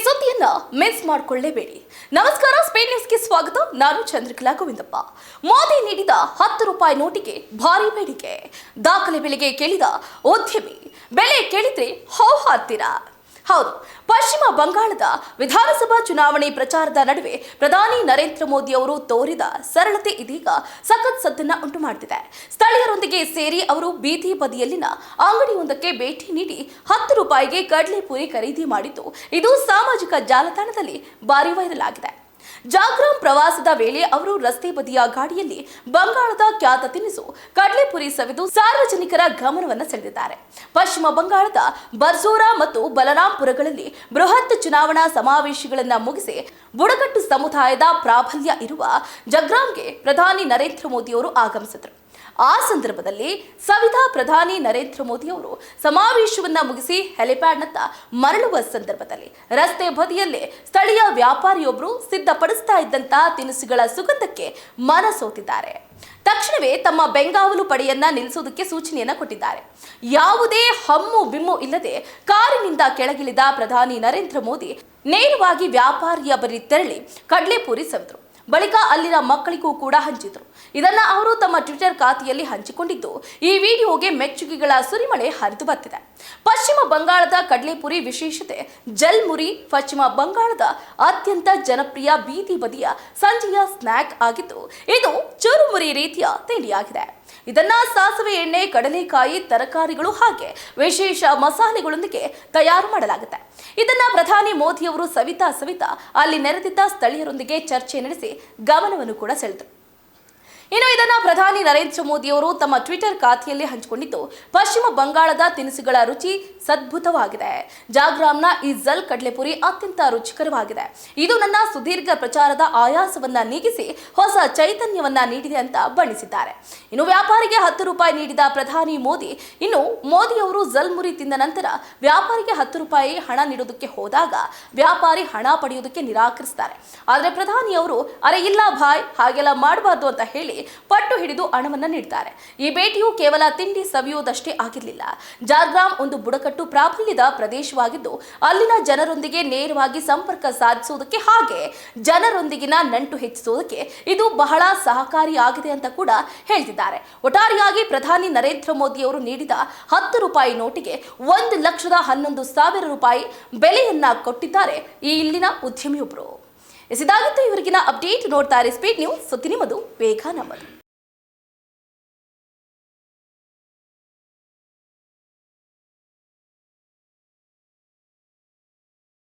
ಸುದ್ದಿಯನ್ನ miss ಮಾಡಿಕೊಳ್ಳಲೇಬೇಡಿ. ನಮಸ್ಕಾರ, Spain ನ್ಯೂಸ್ಗೆ ಸ್ವಾಗತ. ನಾನು ಚಂದ್ರಕಲಾ ಗೋವಿಂದಪ್ಪ. ಮೋದಿ ನೀಡಿದ 10 ರೂಪಾಯಿ ನೋಟಿಗೆ ಭಾರಿ ಬೇಡಿಕೆ. ದಾಖಲೆ ಬೆಲೆಗೆ ಕೇಳಿದ ಉದ್ಯಮಿ. ಬೆಲೆ ಕೇಳಿದ್ರೆ ಹೌಹಾರ್ತೀರಾ? ಹೌದು, ಪಶ್ಚಿಮ ಬಂಗಾಳದ ವಿಧಾನಸಭಾ ಚುನಾವಣೆ ಪ್ರಚಾರದ ನಡುವೆ ಪ್ರಧಾನಿ ನರೇಂದ್ರ ಮೋದಿ ಅವರು ತೋರಿದ ಸರಳತೆ ಇದೀಗ ಸಖತ್ ಸದ್ದನ್ನ ಉಂಟು ಮಾಡುತ್ತಿದೆ. ಸ್ಥಳೀಯರೊಂದಿಗೆ ಸೇರಿ ಅವರು ಬೀದಿ ಬದಿಯಲ್ಲಿನ ಅಂಗಡಿಯೊಂದಕ್ಕೆ ಭೇಟಿ ನೀಡಿ 10 ರೂಪಾಯಿಗೆ ಕಡಲೆಪುರಿ ಖರೀದಿ ಮಾಡಿದ್ದು ಇದು ಸಾಮಾಜಿಕ ಜಾಲತಾಣದಲ್ಲಿ ಭಾರಿ ವೈರಲ್ ಆಗಿದೆ. ಜಾಗ್ರಾಮ್ ಪ್ರವಾಸದ ವೇಳೆ ಅವರು ರಸ್ತೆ ಬದಿಯ ಗಾಡಿಯಲ್ಲಿ ಬಂಗಾಳದ ಖ್ಯಾತ ತಿನಿಸು ಕಡಲೆಪುರಿ ಸವಿದು ಸಾರ್ವಜನಿಕರ ಗಮನವನ್ನು ಸೆಳೆದಿದ್ದಾರೆ. ಪಶ್ಚಿಮ ಬಂಗಾಳದ ಬರ್ಜೋರಾ ಮತ್ತು ಬಲರಾಂಪುರಗಳಲ್ಲಿ ಬೃಹತ್ ಚುನಾವಣಾ ಸಮಾವೇಶಗಳನ್ನು ಮುಗಿಸಿ ಬುಡಕಟ್ಟು ಸಮುದಾಯದ ಪ್ರಾಬಲ್ಯ ಇರುವ ಜಗ್ರಾಮ್ಗೆ ಪ್ರಧಾನಿ ನರೇಂದ್ರ ಮೋದಿ ಅವರು ಆಗಮಿಸಿದರು. ಆ ಸಂದರ್ಭದಲ್ಲಿ ಸವಿತಾ ಪ್ರಧಾನಿ ನರೇಂದ್ರ ಮೋದಿ ಅವರು ಸಮಾವೇಶವನ್ನ ಮುಗಿಸಿ ಹೆಲಿಪ್ಯಾಡ್ನತ್ತ ಮರಳುವ ಸಂದರ್ಭದಲ್ಲಿ ರಸ್ತೆ ಬದಿಯಲ್ಲೇ ಸ್ಥಳೀಯ ವ್ಯಾಪಾರಿಯೊಬ್ಬರು ಸಿದ್ಧಪಡಿಸ್ತಾ ಇದ್ದಂತ ತಿನಿಸುಗಳ ಸುಗಂಧಕ್ಕೆ ಮನಸೋತಿದ್ದಾರೆ. ತಕ್ಷಣವೇ ತಮ್ಮ ಬೆಂಗಾವಲು ಪಡೆಯನ್ನ ನಿಲ್ಲಿಸುವುದಕ್ಕೆ ಸೂಚನೆಯನ್ನ ಕೊಟ್ಟಿದ್ದಾರೆ. ಯಾವುದೇ ಹಮ್ಮು ಬಿಮ್ಮು ಇಲ್ಲದೆ ಕಾರಿನಿಂದ ಕೆಳಗಿಳಿದ ಪ್ರಧಾನಿ ನರೇಂದ್ರ ಮೋದಿ ನೇರವಾಗಿ ವ್ಯಾಪಾರಿಯ ಬಳಿ ತೆರಳಿ ಕಡಲೆಪುರಿ ಸವಿದರು. ಬಳಿಕ ಅಲ್ಲಿನ ಮಕ್ಕಳಿಗೂ ಕೂಡ ಹಂಚಿದ್ರು. ಇದನ್ನ ಅವರು ತಮ್ಮ ಟ್ವಿಟರ್ ಖಾತೆಯಲ್ಲಿ ಹಂಚಿಕೊಂಡಿದ್ದು ಈ ವಿಡಿಯೋಗೆ ಮೆಚ್ಚುಗೆಗಳ ಸುರಿಮಳೆ ಹರಿದು ಬರ್ತಿದೆ. ಪಶ್ಚಿಮ ಬಂಗಾಳದ ಕಡಲೆಪುರಿ ವಿಶೇಷತೆ ಜಲ್ಮುರಿ ಪಶ್ಚಿಮ ಬಂಗಾಳದ ಅತ್ಯಂತ ಜನಪ್ರಿಯ ಬೀದಿ ಬದಿಯ ಸಂಜೆಯ ಸ್ನ್ಯಾಕ್ ಆಗಿದ್ದು ಇದು ಚುರುಮುರಿ ರೀತಿಯ ತಿಂಡಿಯಾಗಿದೆ. ಇದನ್ನ ಸಾಸಿವೆ ಎಣ್ಣೆ, ಕಡಲೆಕಾಯಿ, ತರಕಾರಿಗಳು ಹಾಗೆ ವಿಶೇಷ ಮಸಾಲೆಗಳೊಂದಿಗೆ ತಯಾರು ಮಾಡಲಾಗುತ್ತೆ. ಇದನ್ನ ಪ್ರಧಾನಿ ಮೋದಿ ಅವರು ಸವಿತಾ ಅಲ್ಲಿ ನೆರೆದಿದ್ದ ಸ್ಥಳೀಯರೊಂದಿಗೆ ಚರ್ಚೆ ನಡೆಸಿ ಗಮನವನ್ನು ಕೂಡ ಸೆಳೆದರು. ಇನ್ನು ಇದನ್ನ ಪ್ರಧಾನಿ ನರೇಂದ್ರ ಮೋದಿ ಅವರು ತಮ್ಮ ಟ್ವಿಟರ್ ಖಾತೆಯಲ್ಲಿ ಹಂಚಿಕೊಂಡಿದ್ದು ಪಶ್ಚಿಮ ಬಂಗಾಳದ ತಿನಿಸುಗಳ ರುಚಿ ಸದ್ಭುತವಾಗಿದೆ. ಜಾಗ್ರಾಮ್ನ ಈ ಜಲ್ ಕಡಲೆಪುರಿ ಅತ್ಯಂತ ರುಚಿಕರವಾಗಿದೆ. ಇದು ನನ್ನ ಸುದೀರ್ಘ ಪ್ರಚಾರದ ಆಯಾಸವನ್ನ ನೀಗಿಸಿ ಹೊಸ ಚೈತನ್ಯವನ್ನ ನೀಡಿದೆ ಅಂತ ಬಣ್ಣಿಸಿದ್ದಾರೆ. ಇನ್ನು ವ್ಯಾಪಾರಿಗೆ 10 ರೂಪಾಯಿ ನೀಡಿದ ಪ್ರಧಾನಿ ಮೋದಿ ಅವರು ಜಲ್ಮುರಿ ತಿಂದ ನಂತರ ವ್ಯಾಪಾರಿಗೆ 10 ರೂಪಾಯಿ ಹಣ ನೀಡೋದಕ್ಕೆ ಹೋದಾಗ ವ್ಯಾಪಾರಿ ಹಣ ಪಡೆಯುವುದಕ್ಕೆ ನಿರಾಕರಿಸಿದ್ದಾರೆ. ಆದ್ರೆ ಪ್ರಧಾನಿ ಅವರು ಅರೆ ಇಲ್ಲ ಭಾಯ್, ಹಾಗೆಲ್ಲ ಮಾಡಬಾರ್ದು ಅಂತ ಹೇಳಿ ಪಟ್ಟು ಹಿಡಿದು ಹಣವನ್ನ ನೀಡಿದ್ದಾರೆ. ಈ ಭೇಟಿಯು ಕೇವಲ ತಿಂಡಿ ಸವಿಯುವುದಷ್ಟೇ ಆಗಿರಲಿಲ್ಲ. ಜಾಗ್ರಾಮ್ ಒಂದು ಬುಡಕಟ್ಟು ಪ್ರಾಬಲ್ಯದ ಪ್ರದೇಶವಾಗಿದ್ದು ಅಲ್ಲಿನ ಜನರೊಂದಿಗೆ ನೇರವಾಗಿ ಸಂಪರ್ಕ ಸಾಧಿಸುವುದಕ್ಕೆ ಹಾಗೆ ಜನರೊಂದಿಗಿನ ನಂಟು ಹೆಚ್ಚಿಸುವುದಕ್ಕೆ ಇದು ಬಹಳ ಸಹಕಾರಿಯಾಗಿದೆ ಅಂತ ಕೂಡ ಹೇಳ್ತಿದ್ದಾರೆ. ಒಟ್ಟಾರೆಯಾಗಿ ಪ್ರಧಾನಿ ನರೇಂದ್ರ ಮೋದಿ ಅವರು ನೀಡಿದ 10 ರೂಪಾಯಿ ನೋಟಿಗೆ 1,11,000 ರೂಪಾಯಿ ಬೆಲೆಯನ್ನ ಕೊಟ್ಟಿದ್ದಾರೆ ಈ ಇಲ್ಲಿನ ಉದ್ಯಮಿಯೊಬ್ಬರು. ಇದಾಗಿತ್ತು ಇವರಿಗಿನ ಅಪ್ಡೇಟ್. ನೋಡ್ತಾರೆ ಸ್ಪೀಡ್ ನ್ಯೂಸ್, ಸುದ್ದಿ ನಿಮ್ಮದು, ವೇಗ ನಮ್ಮದು.